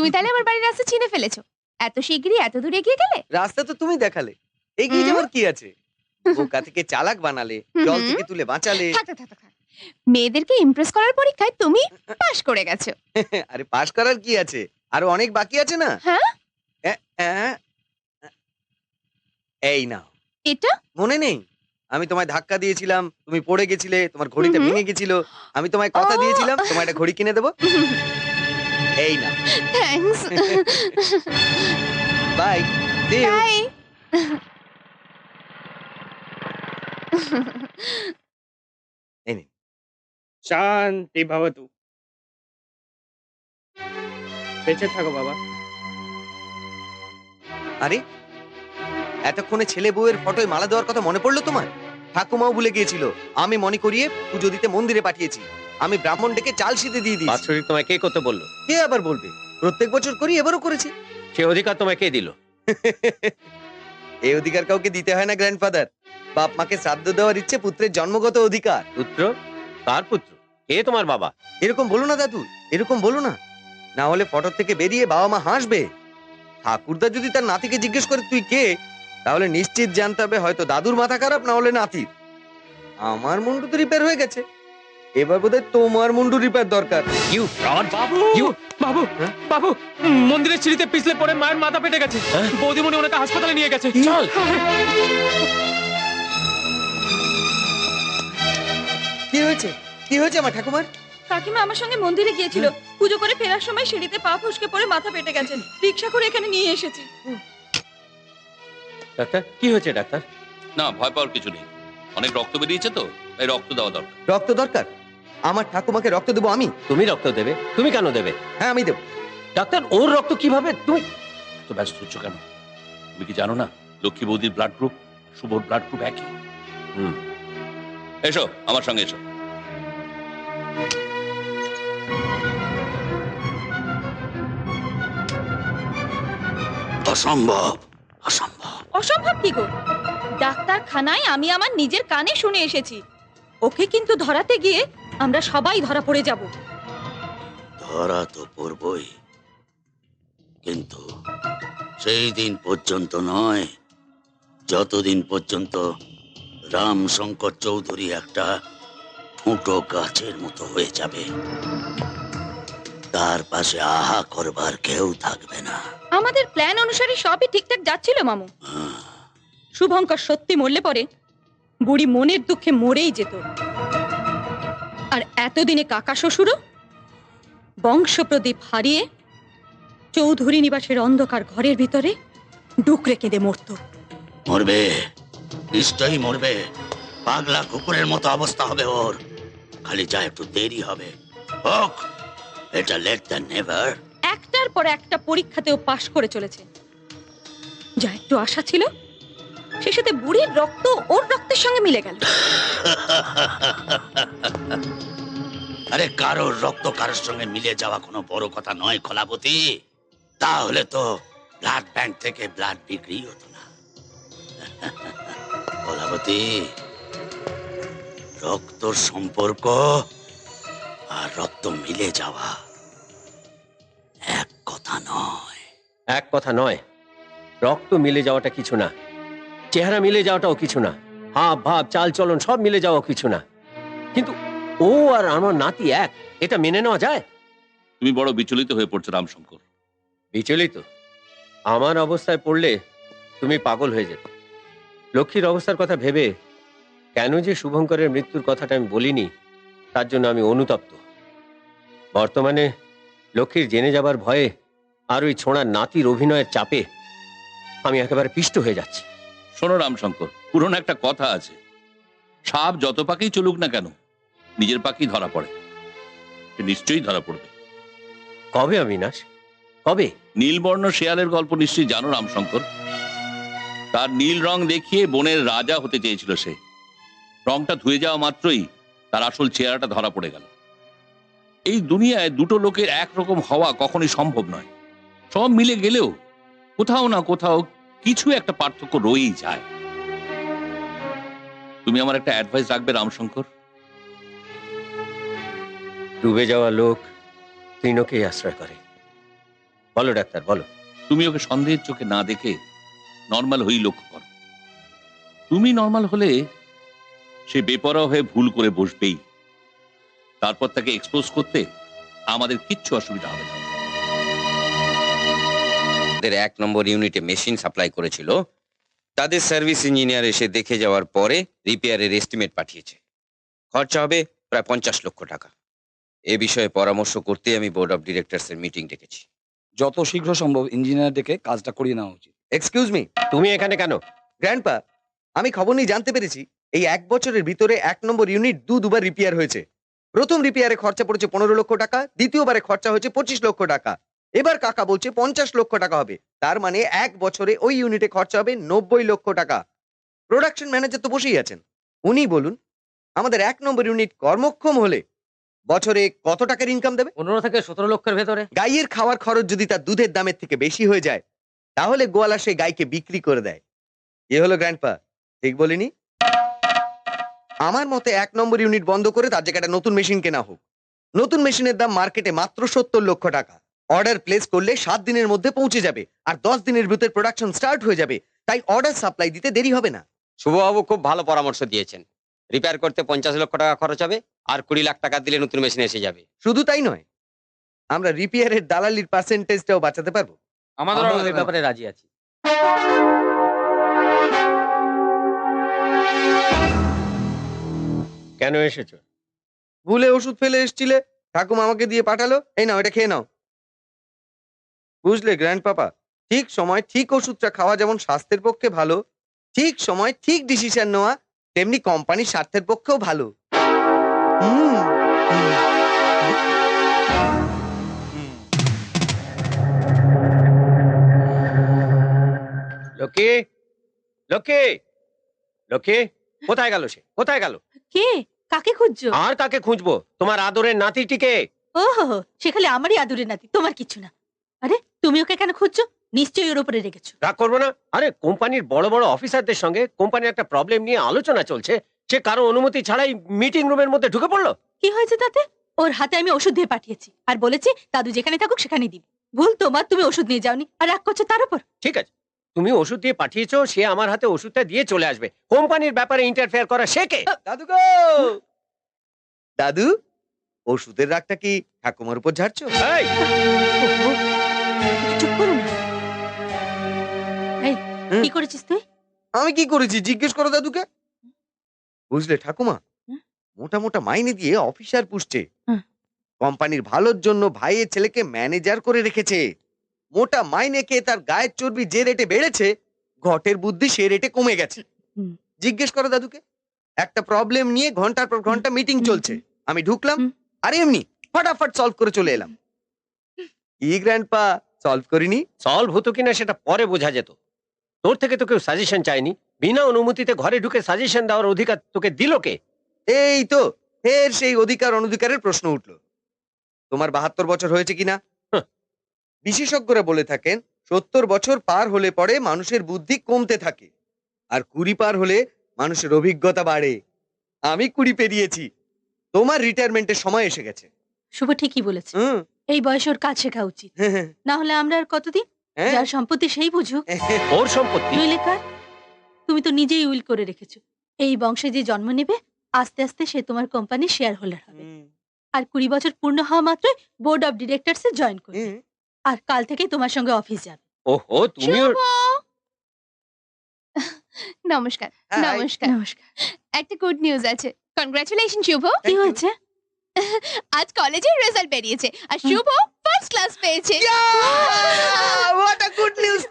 তুমি তাহলে আমার বাড়ির রাস্তা চিনে ফেলেছো? এত শিগগিরই এত দূর এগিয়ে গেলে? রাস্তা তো তুমি দেখালে, এগিয়ে যাওয়ার কি আছে? বোকা থেকে চালাক বানালে, জল থেকে তুলে বাঁচালে। থাক থাক থাক থাক। মেয়েদেরকে ইমপ্রেস করার পরীক্ষায় তুমি পাশ করে গেছো। আরে পাশ করার কি আছে, আরো অনেক বাকি আছে না। হ্যাঁ, এই নাও। এটা মনে নেই আমি তোমায় ধাক্কা দিয়েছিলাম, তুমি পড়ে গেছিলে, তোমার ঘড়িটা ভেঙে গেছিল, আমি তোমায় কথা দিয়েছিলাম তোমায় একটা ঘড়ি কিনে দেবো। এই নাও। Thanks. Bye. See you. Bye. এই নিন। শান্তি ভবতু। বেঁচে থাকো বাবা। আরে এতক্ষণে ছেলে বউয়ের ফটোয় মালা দেওয়ার কথা মনে পড়লো তোমার? ঠাকুমাও ভুলে গিয়েছিল, আমি মনে করিয়ে পুজো দিতে মন্দিরে পাঠিয়েছি। আমি ব্রাহ্মণ ডেকে চাল সিধে দিয়ে দিয়েছি। বাৎসরিক তোমায় কে করতে বললো? কে আবার বলবে, প্রত্যেক বছর করি, এবারও করেছি। সে অধিকার তোমায় কে দিল? এই অধিকার কাউকে দিতে হয় না গ্র্যান্ডফাদার। বাপ মাকে শ্রাদ্ধ দেওয়ার ইচ্ছে পুত্রের জন্মগত অধিকার। পুত্র? কার পুত্র? কে তোমার বাবা? এরকম বলো না দাদু, এরকম বলো না, না হলে ফটো থেকে বেরিয়ে বাবা মা হাসবে। ঠাকুরদা যদি তার নাতিকে জিজ্ঞেস করে তুই কে, তাহলে নিশ্চিত জানতে হবে হয়তো দাদুর মাথা খারাপ, না হলে নাতির। আমার মুন্ডু তো রিপেয়ার হয়ে গেছে, এবার বোধহয় তোমার মুন্ডু রিপেয়ার দরকার। You fraud! বাবু You- বাবু হ্যাঁ? বাবু, মন্দিরের সিঁড়িতে পিছলে পড়ে মায়ের মাথা ফেটে গেছে। হ্যাঁ? বৌদিমণি ওনাকে হাসপাতালে নিয়ে গেছে। চল। কি হয়েছে, কি হয়েছে আমার ঠাকুমার? কাকিমা আমার সঙ্গে মন্দিরে গিয়েছিল, পুজো করে ফেরার সময় সিঁড়িতে পা ফসকে পড়ে মাথা ফেটে গেছে। রিক্সা করে এখানে নিয়ে এসেছি। ডাক্তার, কি হয়েছে ডাক্তার? না, ভয় পাওয়ার কিছু নেই। অনেক রক্ত বেরিয়েছে তো, তাই রক্ত দেওয়া দরকার। রক্ত দরকার? আমার ঠাকুমাকে রক্ত দেবো আমি? তুমি রক্ত দেবে? তুমি কেন দেবে? হ্যাঁ আমি দেবো। ডাক্তার, ওর রক্ত কিভাবে তুমি? তো ব্যস্ত হচ্ছ কেন? তুমি কি জানো না লক্ষ্মী বৌদির ব্লাড গ্রুপ, শুভর ব্লাড গ্রুপ একই। হুম। এসো আমার সঙ্গে এসো। অসম্ভব, অসম্ভব। অসম্ভব কি গো? ডাক্তারখানায় আমি আমার নিজের কানে শুনে এসেছি। ওকে কিন্তু ধরাতে গিয়ে আমরা সবাই ধরা পড়ে যাব। ধরা তো পড়বই, কিন্তু সেই দিন পর্যন্ত নয়, যতদিন পর্যন্ত রাম শঙ্কর চৌধুরী একটা ঠুঁটো গাছের মতো হয়ে যাবে, তার পাশে আহা করবার কেউ থাকবে না। আমাদের প্ল্যান অনুসারে সবই ঠিকঠাক যাচ্ছিল মামু। শুভঙ্কর সত্যি মরলে পরে বুড়ি মনের দুঃখে মরেই যেত। আর এতদিনে কাকা শ্বশুরও বংশপ্রদীপ হারিয়ে চৌধুরী নিবাসের অন্ধকার ঘরের ভিতরে ডুকরে কেঁদে মরত। মরবে, নিশ্চয়ই মরবে। পাগলা কুকুরের মতো অবস্থা হবে ওর, খালি যা একটু দেরি হবে। হোক, এটা লেট দ্যান নেভার। একটার পর একটা পরীক্ষাতেও পাশ করে চলেছে। যা একটু আশা ছিল, শেষেতে বুড়ির রক্ত ওর রক্তের সঙ্গে মিলে গেল। আরে কারোর রক্ত কারোর সঙ্গে মিলে যাওয়া কোনো বড় কথা নয় কলাবতী। তাহলে তো ব্লাড ব্যাংক থেকে ব্লাড বিক্রি হতো না। কলাবতী, রক্তর সম্পর্ক আর রক্ত মিলে যাওয়া এক কথা নয়। এক কথা নয়, রক্ত মিলে যাওয়াটা কিছু না, চেহারা মিলে যাওয়াটাও কিছু না, হাব ভাব চাল চলন সব মিলে যাওয়া কিছু না, কিন্তু ও আর আমার নাতি এক, এটা মেনে নেওয়া যায়? তুমি বড় বিচলিত হয়ে পড়ছো রামশঙ্কর। বিচলিত? আমার অবস্থায় পড়লে তুমি পাগল হয়ে যেতে। লক্ষ্মীর অবস্থার কথা ভেবে কেন যে শুভঙ্করের মৃত্যুর কথাটা আমি বলিনি, তার জন্য আমি অনুতপ্ত। বর্তমানে লক্ষ্মীর জেনে যাবার ভয়ে আর ওই ছোঁড়ার নাতির অভিনয়ের চাপে আমি একেবারে পিষ্ট হয়ে যাচ্ছি। শোনো রামশঙ্কর, পুরনো একটা কথা আছে, সাপ যত পাকেই চলুক না কেন, নিজের পাকেই ধরা পড়ে। সে নিশ্চয়ই ধরা পড়বে। কবে অবিনাশ, কবে? নীলবর্ণ শেয়ালের গল্প নিশ্চয়ই জানো রামশঙ্কর। তার নীল রং দেখিয়ে বনের রাজা হতে চেয়েছিল সে। রংটা ধুয়ে যাওয়া মাত্রই তার আসল চেহারাটা ধরা পড়ে গেল। এই দুনিয়ায় দুটো লোকের একরকম হওয়া কখনোই সম্ভব নয়। সব মিলে গেলেও কোথাও না কোথাও কিছু একটা পার্থক্য রয়েই যায়। তুমি আমার একটা অ্যাডভাইস রাখবে রামশঙ্কর? ডুবে যাওয়া লোক তৃণকেই আশ্রয় করে, বলো ডাক্তার, বলো। তুমি ওকে সন্দেহের চোখে না দেখে নর্মাল হয়েই লক্ষ্য করো। তুমি নর্মাল হলে সে বেপরোয়া হয়ে ভুল করে বসবেই। তারপর তাকে এক্সপোজ করতে আমাদের কিচ্ছু অসুবিধা হবে না। তাদের 1 নম্বর ইউনিটে মেশিন সাপ্লাই করেছিল, তাদের সার্ভিস ইঞ্জিনিয়ার এসে দেখে যাওয়ার পরে রিপেয়ারের এস্টিমেট পাঠিয়েছে। খরচা হবে প্রায় 50 লক্ষ টাকা। এ বিষয়ে পরামর্শ করতে আমি বোর্ড অফ ডিরেক্টরস এর মিটিং ডেকেছি। যত শীঘ্র সম্ভব ইঞ্জিনিয়ার ডেকে কাজটা করিয়ে নেওয়া উচিত। এক্সকিউজ মি তুমি এখানে কেন? গ্র্যান্ডপা, আমি খবর নিয়ে জানতে পেরেছি এই 1 বছরের ভিতরে 1 নম্বর ইউনিট দুবার রিপেয়ার হয়েছে। প্রথম রিপেয়ারে খরচা পড়েছে 15 লক্ষ টাকা, দ্বিতীয়বারে খরচা হয়েছে 25 লক্ষ টাকা। এবার কাকা বলছে 50 লক্ষ টাকা হবে। তার মানে 1 বছরে ওই ইউনিটে খরচা হবে 90 লক্ষ টাকা। প্রোডাকশন ম্যানেজার তো বসেই আছেন, উনি বলুন আমাদের 1 নম্বর ইউনিট কর্মক্ষম হলে বছরে কত টাকার ইনকাম দেবে? 15 থেকে 17 লক্ষের ভেতরে। গাইয়ের খাওয়ার খরচ যদি তার দুধের দামের থেকে বেশি হয়ে যায়, তাহলে গোয়ালা সেই গাইকে বিক্রি করে দেয়। এ হলো গ্র্যান্ডপা, ঠিক বলিনি? আমার মতে 1 নম্বর ইউনিট বন্ধ করে তার জায়গাটা নতুন মেশিন কেনা হোক। নতুন মেশিনের দাম মার্কেটে মাত্র 70 লক্ষ টাকা। অর্ডার প্লেস করলে 7 দিনের মধ্যে পৌঁছে যাবে, আর 10 দিনের ভিতরে প্রোডাকশন স্টার্ট হয়ে যাবে। তাই অর্ডার সাপ্লাই দিতে দেরি হবে না। শুভবাবু খুব ভালো পরামর্শ দিয়েছেন। রিপেয়ার করতে 50 লক্ষ টাকা খরচ হবে, আর 20 লাখ টাকা দিলে নতুন মেশিন এসে যাবে। শুধু তাই নয়, আমরা রিপেয়ারের দালালির পার্সেন্টেজটাও বাঁচাতে পারবো। আমাদের এই ব্যাপারে রাজি আছি। কেন এসেছো? ভুলে ওষুধ ফেলে এসছিলে, ঠাকুমা আমাকে দিয়ে পাঠালো, এই নাও এটা খেয়ে নাও। বুঝলে গ্র্যান্ড পাপা, ঠিক সময় ঠিক ওষুধটা খাওয়া যেমন স্বাস্থ্যের পক্ষে ভালো, ঠিক সময় ঠিক ডিসিশন নেওয়া তেমনি কোম্পানির স্বার্থের পক্ষেও ভালো। হুম। লক্ষ্মী, লক্ষ্মী, লক্ষ্মী, কোথায় গেল সে? কোথায় গেল? কে? কাকে খুঁজছো? আর কাকে খুঁজবো? তোমার আদরের নাতিটিকে। ওহো, সে খালি আমারই আদুরে নাতি, তোমার কিছু না। আরে তুমি ওকে কেন খুঁজছো? নিশ্চয়ই ওর উপরে রেখেছো। রাগ করবো না। আরে কোম্পানির বড় বড় অফিসারদের সঙ্গে কোম্পানির একটা প্রবলেম নিয়ে আলোচনা চলছে, সে কারো অনুমতি ছাড়াই মিটিং রুমের মধ্যে ঢুকে পড়লো। কি হয়েছে তাতে? ওর হাতে আমি ওষুধ দিয়ে পাঠিয়েছি, আর বলেছি দাদু যেখানে থাকুক সেখানে দিবি। ভুল তোমার, তুমি ওষুধ নিয়ে যাওনি আর রাগ করছো তার উপর। ঠিক আছে, তুমি ওষুধ দিয়ে পাঠিয়েছো, সে আমার হাতে ওষুধটা দিয়ে চলে আসবে। কোম্পানির ব্যাপারে ইন্টারফেয়ার করা সে কে? দাদু গো, দাদু, ওষুধের রাগটা কি ঠাকুমার উপর ঝাড়ছো? এই, চুপ করো না। এই, হুম। কি করেছিস তুই? আমি কি করেছি জিজ্ঞেস করো দাদুকে। বুঝলে ঠাকুমা, হুম? মোটা মোটা মাইনে দিয়ে অফিসার পুষছে, হুম। কোম্পানির ভালোর জন্য ভাইয়ের ছেলেকে ম্যানেজার করে রেখেছে। মোটা মাইনে কে তার গায়ের চর্বি যে রেটে বেড়েছে, ঘটের বুদ্ধি সে রেটে কমে গেছে। হুম। জিজ্ঞেস করো দাদুকে। একটা প্রবলেম নিয়ে ঘন্টার পর ঘন্টা মিটিং চলছে, আমি ঢুকলাম, হুম। আর এমনি ফটাফট সলভ করে চলে এলাম। কি গ্র্যান্ডপা, সলভ করিনি? সলভ হতো কিনা সেটা পরে বোঝা যেত। তোর থেকে তো কেউ সাজেশন চায়নি, বিনা অনুমতিতে ঘরে ঢুকে সাজেশন দেওয়ার অধিকার তোকে দিল কে? এই তো ফের সেই অধিকার অনধিকারের প্রশ্ন উঠলো। তোমার 72 বছর হয়েছে কিনা? হাহ। বিশেষজ্ঞরা বলে থাকেন 70 বছর পার হলে পরে মানুষের বুদ্ধি কমতে থাকে, আর 20 পার হলে মানুষের অভিজ্ঞতা বাড়ে। আমি 20 পেরিয়েছি, তোমার রিটায়ারমেন্টের সময় এসে গেছে। শুভ ঠিকই বলেছে, হুম। এই বয়সে ওর কাজ শেখা উচিত। না হলে আমরা আর কতদিন? হ্যাঁ। যার সম্পত্তি সেই বুঝুক। ওর সম্পত্তি? নইলে কার? তুমি তো নিজেই উইল করে রেখেছো, এই বংশে যে জন্ম নেবে আস্তে আস্তে সে তোমার কোম্পানির শেয়ার হোল্ডার হবে। আর 20 বছর পূর্ণ হওয়া মাত্রই board of directors A join করবে, আর কাল থেকেই তোমার সঙ্গে অফিস যাবে। ওহো, তুমিও। শুভ! নমস্কার। Hi. নমস্কার। নমস্কার। একটা গুড নিউজ আছে। কনগ্রাচুলেশন শুভ। কি you. হয়েছে? আজ কলেজের রেজাল্ট বেরিয়েছে আর শুভ ফার্স্ট ক্লাস পেয়েছে। What a good news,